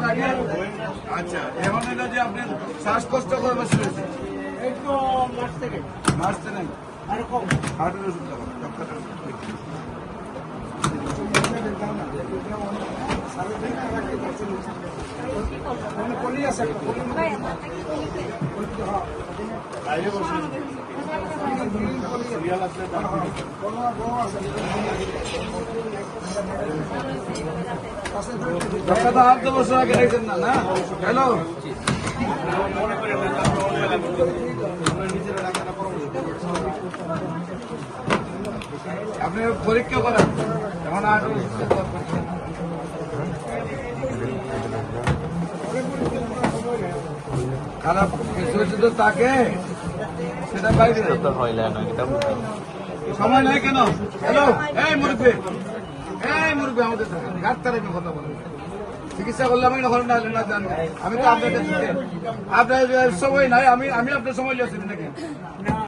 আগে আচ্ছা এখন হলো যে আপনার শ্বাসকষ্ট করবে শুরু হয়েছে এই তো মাস থেকে আর কম হার্টের ওষুধ দেবো ডক্টরের ওষুধ কলি আছে ডক্টর তো 8 বছর আগে দেখছেন না না হ্যালো আপনি পরীক্ষা করেন এখন আর খারাপ কিছু হচ্ছে তো তাকে সেটা বাইরে সময় নাই কেন হ্যালো এই মুরব্বী আমাদের ডাক্তার আমি কথা বলবো চিকিৎসা করলে আমি যখন না জান আমি তো আপনার কাছে আপনার সময় নাই আমি আপনার সময় লিয়েছি নাকি